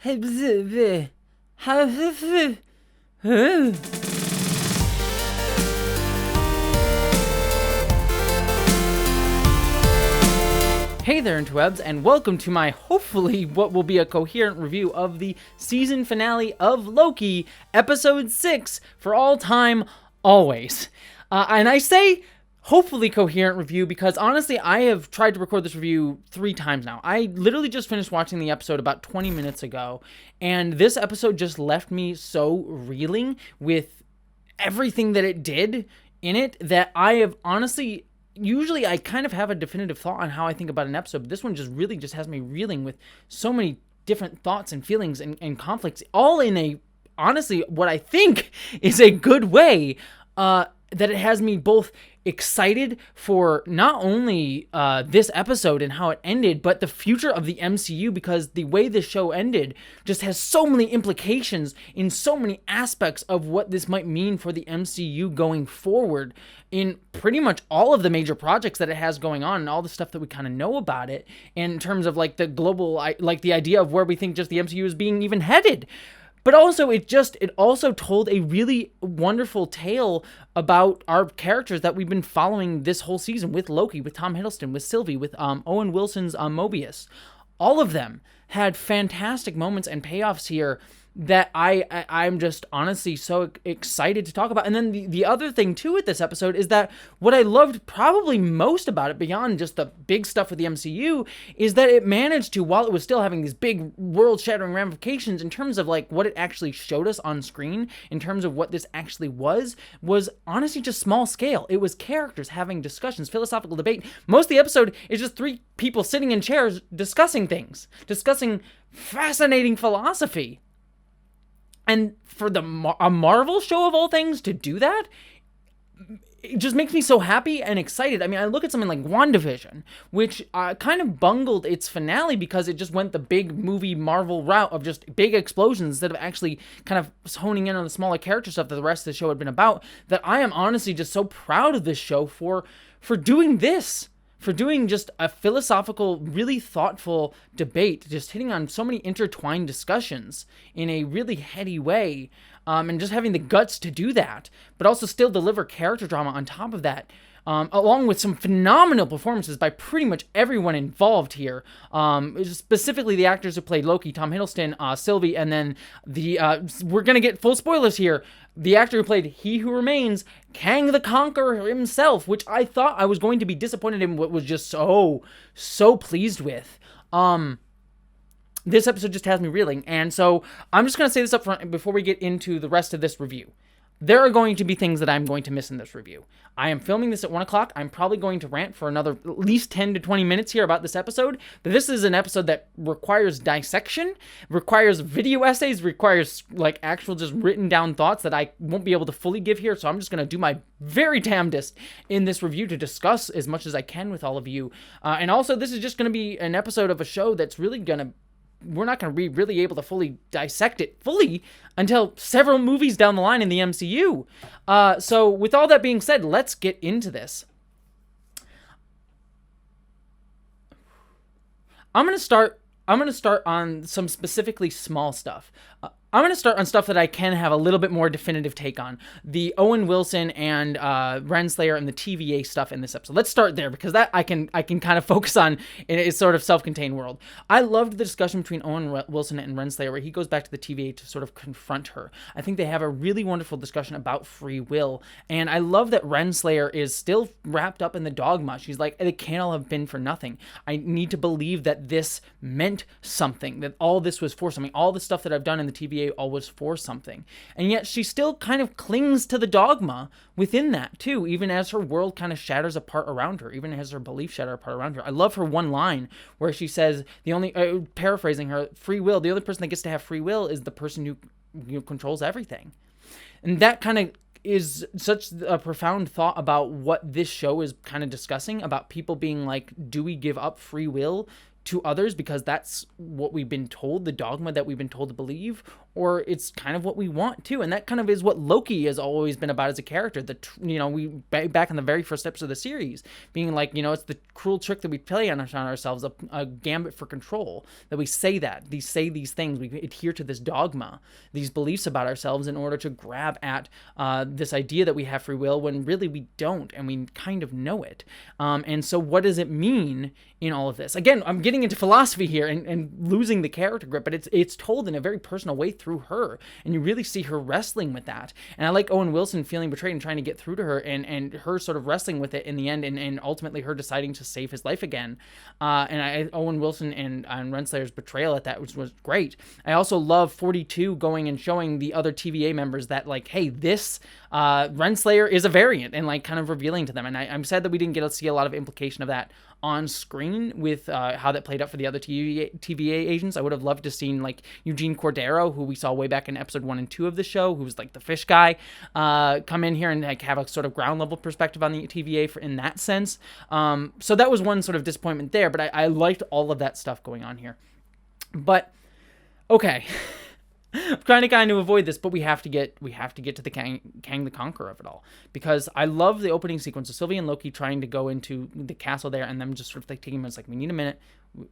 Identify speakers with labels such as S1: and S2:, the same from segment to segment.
S1: Hey there, interwebs, and welcome to my hopefully what will be a coherent review of the season finale of Loki, episode 6, For All Time, Always. And I say hopefully coherent review because honestly I have tried to record this review 3 times now. I literally just finished watching the episode about 20 minutes ago, and this episode just left me so reeling with everything that it did in it that I have honestly, usually I kind of have a definitive thought on how I think about an episode, but this one just really just has me reeling with so many different thoughts and feelings and conflicts, all in a, honestly, what I think is a good way, that it has me both excited for not only this episode and how it ended, but the future of the MCU, because the way this show ended just has so many implications in so many aspects of what this might mean for the MCU going forward in pretty much all of the major projects that it has going on and all the stuff that we kind of know about it, and in terms of like the global, like the idea of where we think just the MCU is being even headed. But also, it also told a really wonderful tale about our characters that we've been following this whole season, with Loki, with Tom Hiddleston, with Sylvie, with Owen Wilson's Mobius. All of them had fantastic moments and payoffs here that I'm just honestly so excited to talk about. And then the other thing too with this episode is that what I loved probably most about it, beyond just the big stuff with the MCU, is that it managed to, while it was still having these big world-shattering ramifications in terms of like what it actually showed us on screen, in terms of what this actually was honestly just small scale. It was characters having discussions, philosophical debate. Most of the episode is just 3 people sitting in chairs discussing things, discussing fascinating philosophy. And for a Marvel show of all things to do that, it just makes me so happy and excited. I mean, I look at something like WandaVision, which kind of bungled its finale because it just went the big movie Marvel route of just big explosions instead of actually kind of honing in on the smaller character stuff that the rest of the show had been about. That I am honestly just so proud of this show for doing this. For doing just a philosophical, really thoughtful debate, just hitting on so many intertwined discussions in a really heady way, and just having the guts to do that, but also still deliver character drama on top of that, along with some phenomenal performances by pretty much everyone involved here, specifically the actors who played Loki, Tom Hiddleston, Sylvie, and then we're going to get full spoilers here, the actor who played He Who Remains, Kang the Conqueror himself, which I thought I was going to be disappointed in, what was just so pleased with. This episode just has me reeling, and so I'm just going to say this up front before we get into the rest of this review. There are going to be things that I'm going to miss in this review. I am filming this at 1 o'clock. I'm probably going to rant for another at least 10 to 20 minutes here about this episode. But this is an episode that requires dissection, requires video essays, requires like actual just written down thoughts that I won't be able to fully give here. So I'm just going to do my very damnedest in this review to discuss as much as I can with all of you. And also, this is just going to be an episode of a show that's really going to, we're not going to be really able to fully dissect it fully until several movies down the line in the MCU. So with all that being said, let's get into this. I'm going to start on some specifically small stuff. I'm going to start on stuff that I can have a little bit more definitive take on. The Owen Wilson and Renslayer and the TVA stuff in this episode. Let's start there, because that I can kind of focus on in a sort of self-contained world. I loved the discussion between Owen Wilson and Renslayer, where he goes back to the TVA to sort of confront her. I think they have a really wonderful discussion about free will, and I love that Renslayer is still wrapped up in the dogma. She's like, it can't all have been for nothing. I need to believe that this meant something, that all this was for something. All the stuff that I've done in the TVA all was for something. And yet she still kind of clings to the dogma within that too, even as her world kind of shatters apart around her, even as her beliefs shatter apart around her. I love her one line where she says, the only, paraphrasing her, free will, the only person that gets to have free will is the person who controls everything. And that kind of is such a profound thought about what this show is kind of discussing, about people being like, do we give up free will to others because that's what we've been told, the dogma that we've been told to believe, or it's kind of what we want too. And that kind of is what Loki has always been about as a character. We back in the very first episode of the series, being like, it's the cruel trick that we play on ourselves, a gambit for control, that we say these things, we adhere to this dogma, these beliefs about ourselves in order to grab at this idea that we have free will when really we don't, and we kind of know it. And so what does it mean in all of this? Again, I'm getting into philosophy here and losing the character grip, but it's told in a very personal way through her, and you really see her wrestling with that. And I like Owen Wilson feeling betrayed and trying to get through to her, and her sort of wrestling with it in the end, and ultimately her deciding to save his life again. Owen Wilson and Renslayer's betrayal at that was great. I also love 42 going and showing the other TVA members that, like, hey, this Renslayer is a variant, and like kind of revealing to them. And I'm sad that we didn't get to see a lot of implication of that on screen with how that played out for the other TVA agents. I would have loved to seen like Eugene Cordero, who we saw way back in episode 1 and 2 of the show, who was like the fish guy, come in here and like have a sort of ground level perspective on the TVA in that sense. So that was one sort of disappointment there, but I liked all of that stuff going on here. But okay. I'm trying to kind of avoid this, but we have to get to the Kang the Conqueror of it all, because I love the opening sequence of Sylvie and Loki trying to go into the castle there, and them just sort of like taking minutes, like, we need a minute.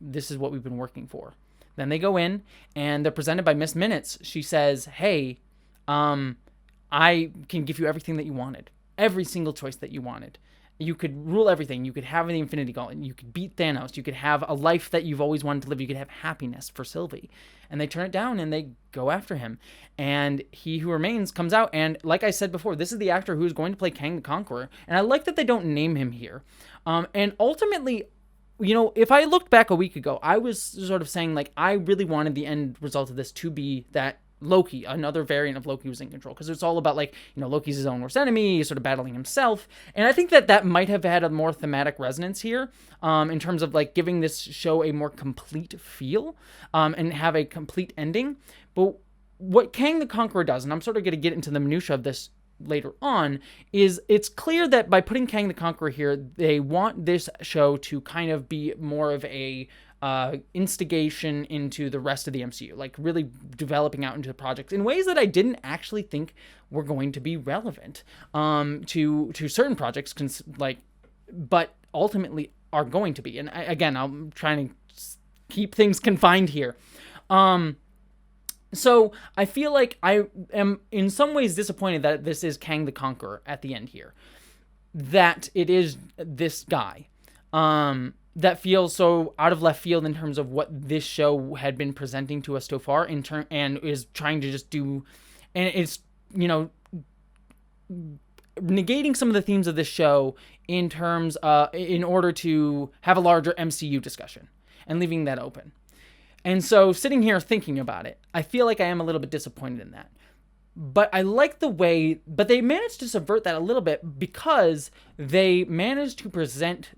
S1: This is what we've been working for. Then they go in, and they're presented by Miss Minutes. She says, "Hey, I can give you everything that you wanted, every single choice that you wanted. You could rule everything. You could have the Infinity Gauntlet. You could beat Thanos. You could have a life that you've always wanted to live. You could have happiness for Sylvie." And they turn it down, and they go after him. And He Who Remains comes out. And like I said before, this is the actor who is going to play Kang the Conqueror. And I like that they don't name him here. And ultimately, if I looked back a week ago, I was sort of saying, like, I really wanted the end result of this to be that Loki, another variant of Loki, was in control, because it's all about, like, Loki's his own worst enemy, he's sort of battling himself. And I think that might have had a more thematic resonance here, in terms of like giving this show a more complete feel, and have a complete ending. But what Kang the Conqueror does, and I'm sort of going to get into the minutia of this later on, is it's clear that by putting Kang the Conqueror here, they want this show to kind of be more of a instigation into the rest of the MCU, like really developing out into the projects in ways that I didn't actually think were going to be relevant to certain projects, but ultimately are going to be. And again, I'm trying to keep things confined here. So I feel like I am in some ways disappointed that this is Kang the Conqueror at the end here, that it is this guy. That feels so out of left field in terms of what this show had been presenting to us so far, and is trying to just do, and it's, negating some of the themes of this show in terms, in order to have a larger MCU discussion, and leaving that open. And so sitting here thinking about it, I feel like I am a little bit disappointed in that. But I like the way, but they managed to subvert that a little bit, because they managed to present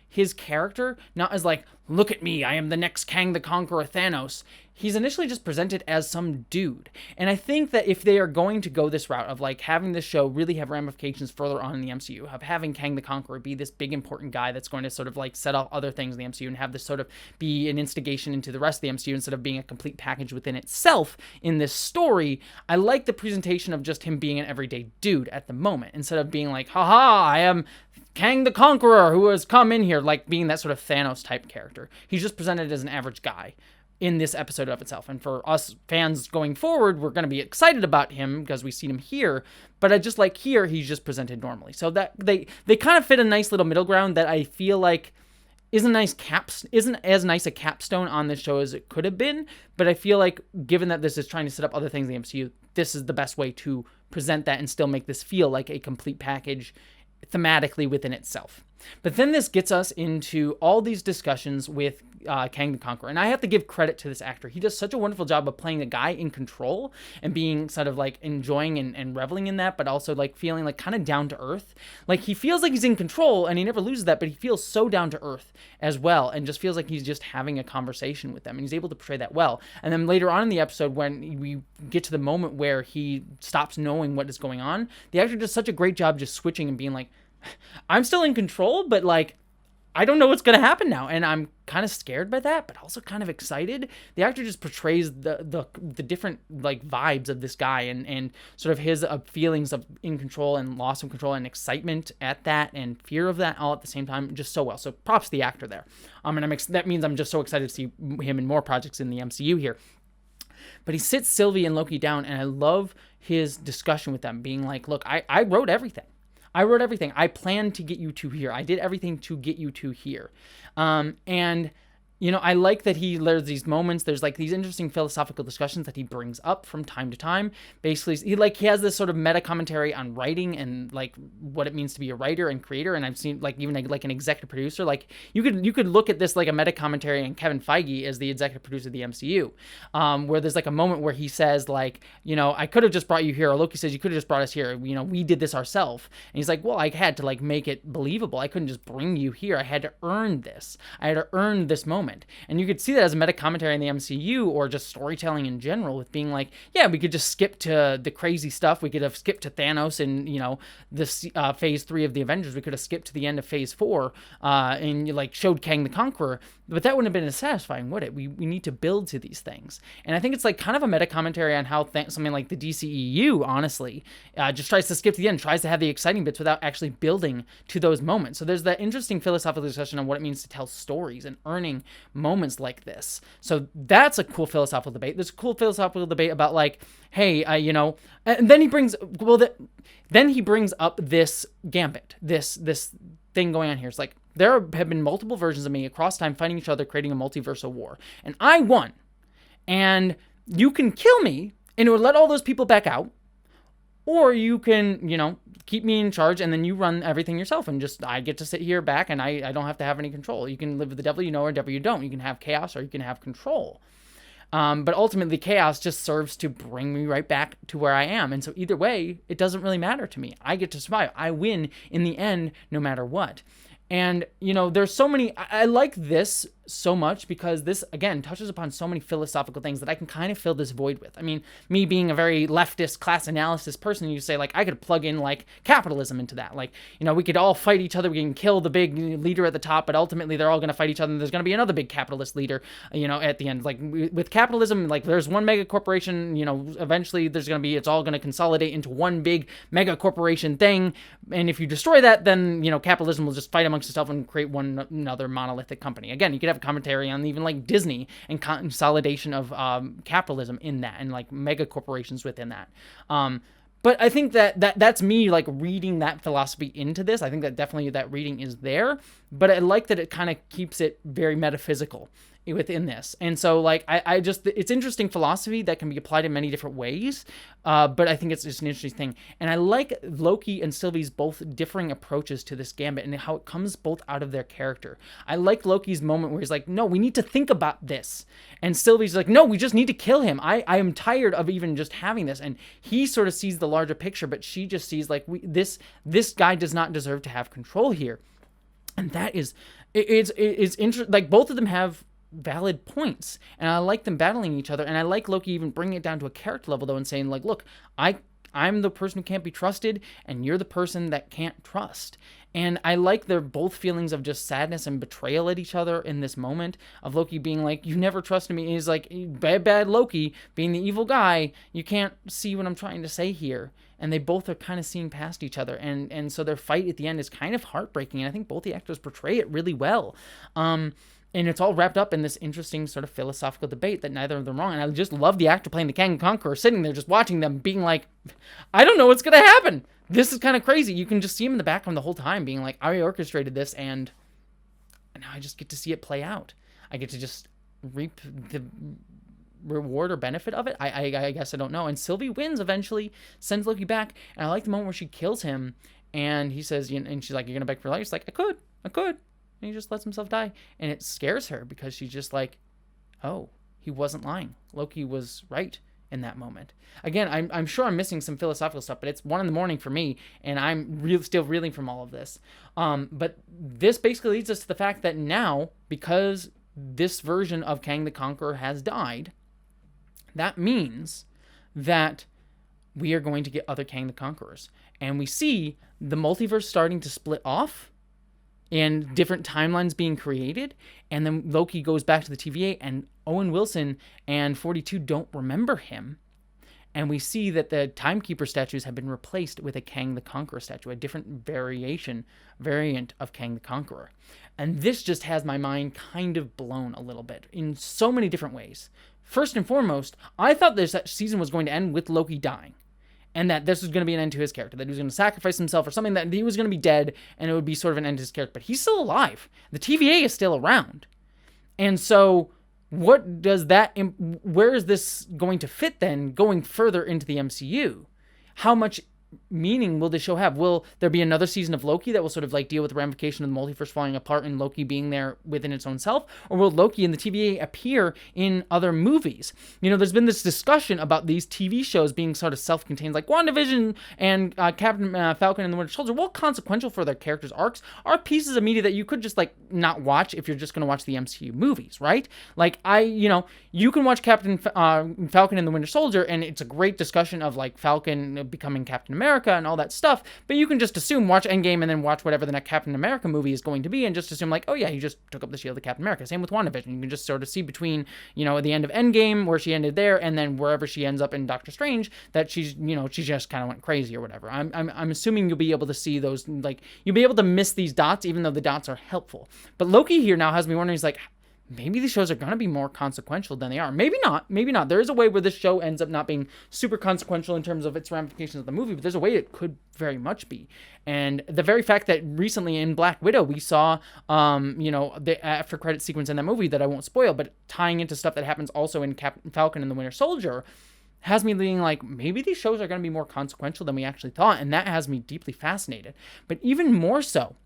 S1: his character not as like, look at me, I am the next Kang the Conqueror Thanos. He's initially just presented as some dude. And I think that if they are going to go this route of like having this show really have ramifications further on in the MCU, of having Kang the Conqueror be this big important guy that's going to sort of like set off other things in the MCU, and have this sort of be an instigation into the rest of the MCU instead of being a complete package within itself in this story, I like the presentation of just him being an everyday dude at the moment, instead of being like, haha, I am Kang the Conqueror who has come in here, like being that sort of Thanos type character. He's just presented as an average guy in this episode of itself. And for us fans going forward, we're going to be excited about him because we've seen him here. But I just like here, he's just presented normally. So that they kind of fit a nice little middle ground that I feel like isn't as nice a capstone on this show as it could have been. But I feel like, given that this is trying to set up other things in the MCU, this is the best way to present that and still make this feel like a complete package thematically within itself. But then this gets us into all these discussions with Kang the Conqueror. And I have to give credit to this actor. He does such a wonderful job of playing a guy in control and being sort of like enjoying and reveling in that, but also like feeling like kind of down to earth. Like he feels like he's in control and he never loses that, but he feels so down to earth as well, and just feels like he's just having a conversation with them, and he's able to portray that well. And then later on in the episode, when we get to the moment where he stops knowing what is going on, the actor does such a great job just switching and being like, I'm still in control, but like I don't know what's going to happen now. And I'm kind of scared by that, but also kind of excited. The actor just portrays the different like vibes of this guy and sort of his feelings of in control and loss of control and excitement at that and fear of that all at the same time just so well. So props to the actor there. And that means I'm just so excited to see him in more projects in the MCU here. But he sits Sylvie and Loki down, and I love his discussion with them, being like, look, I wrote everything. I wrote everything. I planned to get you to here. I did everything to get you to here. And, you know, I like that there's these moments, there's like these interesting philosophical discussions that he brings up from time to time. Basically, he has this sort of meta commentary on writing and like what it means to be a writer and creator. And I've seen like even like an executive producer, like you could look at this like a meta commentary on Kevin Feige as the executive producer of the MCU, where there's like a moment where he says like, you know, I could have just brought you here, or Loki says you could have just brought us here. You know, we did this ourselves. And he's like, well, I had to like make it believable. I couldn't just bring you here. I had to earn this. I had to earn this moment. And you could see that as a meta commentary in the MCU or just storytelling in general with being like, yeah, we could just skip to the crazy stuff. We could have skipped to Thanos and, you know, this phase 3 of the Avengers. We could have skipped to the end of phase 4 and like showed Kang the Conqueror. But that wouldn't have been as satisfying, would it? We need to build to these things. And I think it's like kind of a meta commentary on how something like the DCEU, honestly, just tries to skip to the end, tries to have the exciting bits without actually building to those moments. So there's that interesting philosophical discussion on what it means to tell stories and earning moments like this. So that's a cool philosophical debate. There's a cool philosophical debate about like, hey, you know, and then he brings up this gambit, this thing going on here. It's like, there have been multiple versions of me across time fighting each other, creating a multiversal war. And I won. And you can kill me and it would let all those people back out. Or you can, you know, keep me in charge and then you run everything yourself and just I get to sit here back and I don't have to have any control. You can live with the devil you know or devil you don't. You can have chaos or you can have control. But ultimately, chaos just serves to bring me right back to where I am. And so either way, it doesn't really matter to me. I get to survive. I win in the end, no matter what. And, you know, there's so many, I like this so much because this, again, touches upon so many philosophical things that I can kind of fill this void with. I mean, me being a very leftist class analysis person, you say, like, I could plug in, like, capitalism into that. Like, you know, we could all fight each other. We can kill the big leader at the top, but ultimately they're all going to fight each other. And there's going to be another big capitalist leader, you know, at the end. Like, with capitalism, like, there's one mega corporation, you know, eventually it's all going to consolidate into one big mega corporation thing. And if you destroy that, then, you know, capitalism will just fight amongst itself and create another monolithic company. Again, you could have commentary on even like Disney and consolidation of capitalism in that and like mega corporations within that. But I think that's me like reading that philosophy into this. I think that definitely that reading is there, but I like that it kind of keeps it very metaphysical within this. And so like I just it's interesting philosophy that can be applied in many different ways, but I think it's just an interesting thing. And I like Loki and Sylvie's both differing approaches to this gambit and how it comes both out of their character. I like Loki's moment where he's like, no, we need to think about this, and Sylvie's like, no, we just need to kill him. I am tired of even just having this. And he sort of sees the larger picture, but she just sees like this guy does not deserve to have control here. And that is it's interesting. Like both of them have valid points, and I like them battling each other, and I like Loki even bringing it down to a character level though and saying like, look, I'm the person who can't be trusted and you're the person that can't trust. And I like their both feelings of just sadness and betrayal at each other in this moment of Loki being like, you never trusted me. He's like, bad Loki being the evil guy. You can't see what I'm trying to say here. And they both are kind of seeing past each other. And so their fight at the end is kind of heartbreaking. And I think both the actors portray it really well. And it's all wrapped up in this interesting sort of philosophical debate that neither of them are wrong. And I just love the actor playing the Kang and Conqueror sitting there just watching them being like, I don't know what's going to happen. This is kind of crazy. You can just see him in the background the whole time being like, I orchestrated this and now I just get to see it play out. I get to just reap the reward or benefit of it. I guess I don't know. And Sylvie wins eventually, sends Loki back. And I like the moment where she kills him and he says, and she's like, you're going to beg for life? She's like, I could. And he just lets himself die. And it scares her because she's just like, oh, he wasn't lying. Loki was right in that moment. Again, I'm sure I'm missing some philosophical stuff, but it's 1 a.m. for me, and I'm still reeling from all of this. But this basically leads us to the fact that now, because this version of Kang the Conqueror has died, that means that we are going to get other Kang the Conquerors. And we see the multiverse starting to split off, and different timelines being created. And then Loki goes back to the TVA, and Owen Wilson and 42 don't remember him. And we see that the Timekeeper statues have been replaced with a Kang the Conqueror statue, a different variant of Kang the Conqueror. And this just has my mind kind of blown a little bit in so many different ways. First and foremost, I thought this season was going to end with Loki dying. And that this was going to be an end to his character, that he was going to sacrifice himself or something, that he was going to be dead, and it would be sort of an end to his character. But he's still alive. The TVA is still around. And so what does that, where is this going to fit then, going further into the MCU? How much meaning will this show have? Will there be another season of Loki that will sort of like deal with the ramification of the multiverse falling apart and Loki being there within its own self? Or will Loki and the TVA appear in other movies? You know, there's been this discussion about these TV shows being sort of self-contained, like WandaVision and Captain Falcon and the Winter Soldier. Well, consequential for their characters' arcs are pieces of media that you could just like not watch if you're just going to watch the MCU movies, right? Like you can watch Captain Falcon and the Winter Soldier, and it's a great discussion of like Falcon becoming Captain America and all that stuff, but you can just assume, watch Endgame and then watch whatever the next Captain America movie is going to be, and just assume like, oh yeah, he just took up the shield of Captain America. Same with WandaVision. You can just sort of see between, at the end of Endgame where she ended there, and then wherever she ends up in Doctor Strange, that she just kind of went crazy or whatever. I'm assuming you'll be able to see those, like, you'll be able to miss these dots, even though the dots are helpful. But Loki here now has me wondering, he's like, maybe these shows are going to be more consequential than they are. Maybe not. There is a way where this show ends up not being super consequential in terms of its ramifications of the movie, but there's a way it could very much be. And the very fact that recently in Black Widow, we saw, the after credit sequence in that movie that I won't spoil, but tying into stuff that happens also in Captain Falcon and the Winter Soldier, has me being like, maybe these shows are going to be more consequential than we actually thought. And that has me deeply fascinated. But even more so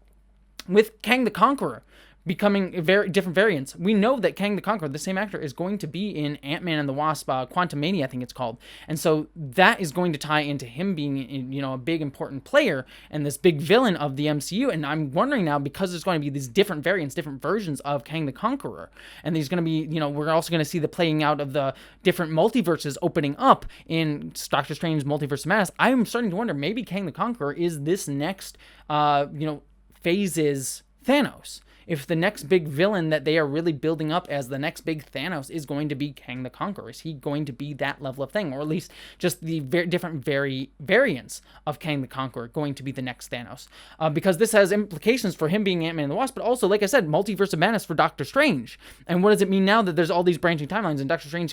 S1: with Kang the Conqueror becoming very different variants. We know that Kang the Conqueror, the same actor, is going to be in Ant-Man and the Wasp, Quantumania, I think it's called. And so that is going to tie into him being, a big important player and this big villain of the MCU. And I'm wondering now, because there's going to be these different variants, different versions of Kang the Conqueror, and there's going to be, we're also going to see the playing out of the different multiverses opening up in Doctor Strange's Multiverse of Madness. I'm starting to wonder, maybe Kang the Conqueror is this next, phase's Thanos. If the next big villain that they are really building up as the next big Thanos is going to be Kang the Conqueror, is he going to be that level of thing? Or at least just the different variants of Kang the Conqueror going to be the next Thanos? Because this has implications for him being Ant-Man and the Wasp, but also, like I said, Multiverse of Madness for Doctor Strange. And what does it mean now that there's all these branching timelines, and Doctor Strange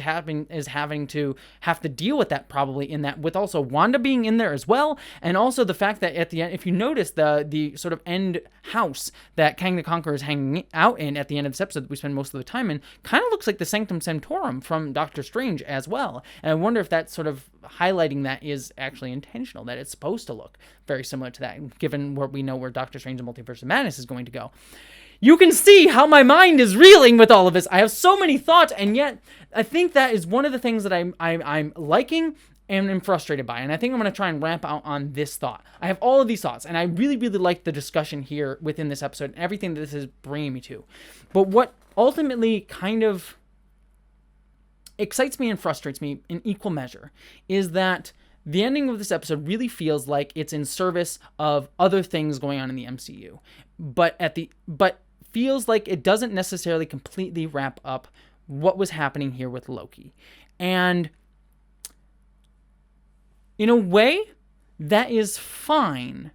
S1: is having to deal with that, probably, in that, with also Wanda being in there as well, and also the fact that at the end, if you notice the sort of end house that Kang the Conqueror is hanging out in at the end of this episode that we spend most of the time in, kind of looks like the Sanctum Sanctorum from Doctor Strange as well. And I wonder if that sort of highlighting that is actually intentional, that it's supposed to look very similar to that, given what we know where Doctor Strange and Multiverse of Madness is going to go. You can see how my mind is reeling with all of this. I have so many thoughts, and yet I think that is one of the things that I'm liking and am frustrated by. And I think I'm going to try and ramp out on this thought. I have all of these thoughts, and I really, really like the discussion here within this episode and everything that this is bringing me to. But what ultimately kind of excites me and frustrates me in equal measure is that the ending of this episode really feels like it's in service of other things going on in the MCU, but feels like it doesn't necessarily completely wrap up what was happening here with Loki. And in a way, that is fine,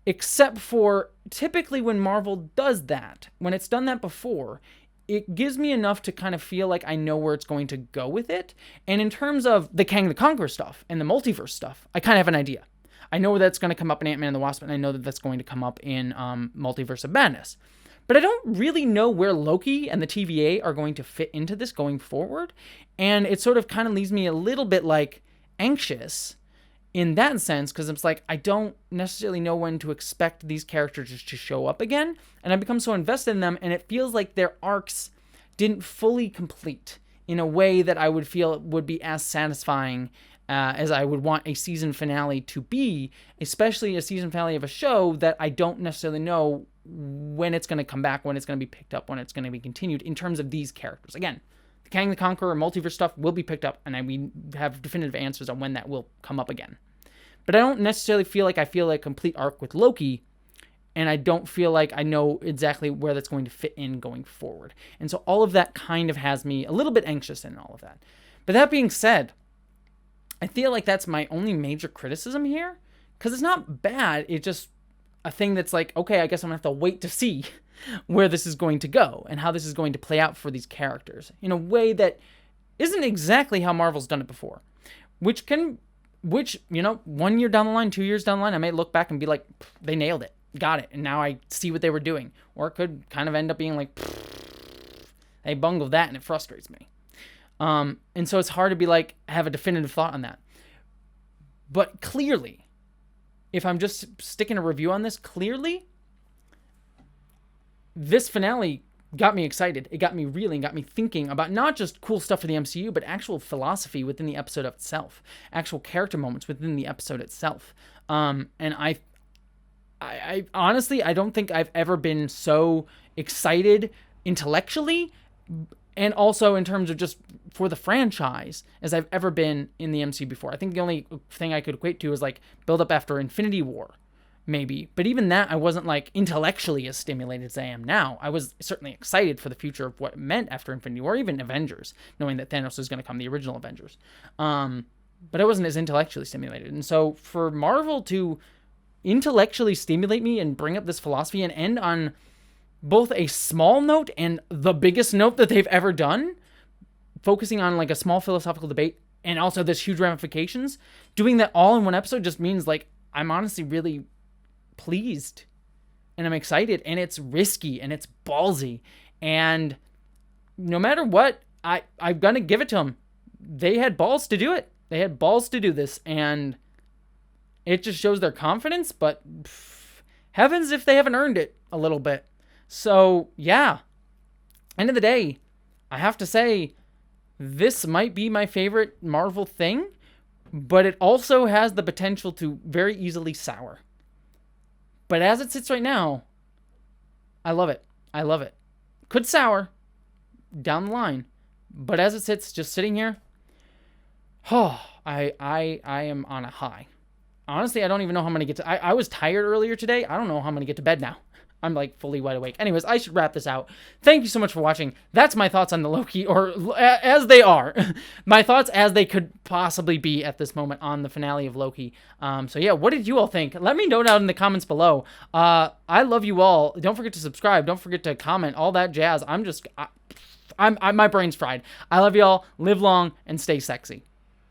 S1: except for typically when Marvel does that, when it's done that before, it gives me enough to kind of feel like I know where it's going to go with it. And in terms of the Kang the Conqueror stuff and the multiverse stuff, I kind of have an idea. I know that's going to come up in Ant-Man and the Wasp, and I know that that's going to come up in Multiverse of Madness. But I don't really know where Loki and the TVA are going to fit into this going forward. And it sort of kind of leaves me a little bit like anxious in that sense, because it's like I don't necessarily know when to expect these characters to show up again, and I become so invested in them, and it feels like their arcs didn't fully complete in a way that I would feel would be as satisfying as I would want a season finale to be, especially a season finale of a show that I don't necessarily know when it's going to come back, when it's going to be picked up, when it's going to be continued in terms of these characters. Again, the Kang the Conqueror multiverse stuff will be picked up, and we have definitive answers on when that will come up again. But I don't necessarily feel like a complete arc with Loki and I don't feel like I know exactly where that's going to fit in going forward. And so all of that kind of has me a little bit anxious in all of that. But that being said, I feel like that's my only major criticism here, because it's not bad. It's just a thing that's like, okay, I guess I'm going to have to wait to see where this is going to go and how this is going to play out for these characters in a way that isn't exactly how Marvel's done it before. Which, 1 year down the line, 2 years down the line, I may look back and be like, they nailed it. Got it. And now I see what they were doing. Or it could kind of end up being like, they bungled that and it frustrates me. And so it's hard to be like, have a definitive thought on that. But clearly, if I'm just sticking a review on this, clearly, this finale got me excited. It got me reeling, got me thinking about not just cool stuff for the MCU, but actual philosophy within the episode itself, actual character moments within the episode itself. And I honestly, I don't think I've ever been so excited intellectually and also in terms of just for the franchise as I've ever been in the MCU before. I think the only thing I could equate to is like build up after Infinity War, maybe. But even that, I wasn't like intellectually as stimulated as I am now. I was certainly excited for the future of what it meant after Infinity War, even Avengers, knowing that Thanos was going to come, the original Avengers. But I wasn't as intellectually stimulated. And so for Marvel to intellectually stimulate me and bring up this philosophy and end on both a small note and the biggest note that they've ever done, focusing on like a small philosophical debate and also this huge ramifications, doing that all in one episode just means like I'm honestly really pleased and I'm excited, and it's risky and it's ballsy, and no matter what, I'm gonna give it to them. They had balls to do it. They had balls to do this, and it just shows their confidence, but heavens if they haven't earned it a little bit. So yeah, end of the day, I have to say this might be my favorite Marvel thing, but it also has the potential to very easily sour. But as it sits right now, I love it. I love it. Could sour down the line, but as it sits, just sitting here, I am on a high. Honestly, I don't even know how I'm going to get to... I was tired earlier today. I don't know how I'm going to get to bed now. I'm like fully wide awake. Anyways, I should wrap this out. Thank you so much for watching. That's my thoughts on the Loki, or as they are. My thoughts as they could possibly be at this moment on the finale of Loki. So yeah, what did you all think? Let me know down in the comments below. I love you all. Don't forget to subscribe. Don't forget to comment. All that jazz. My brain's fried. I love you all. Live long and stay sexy.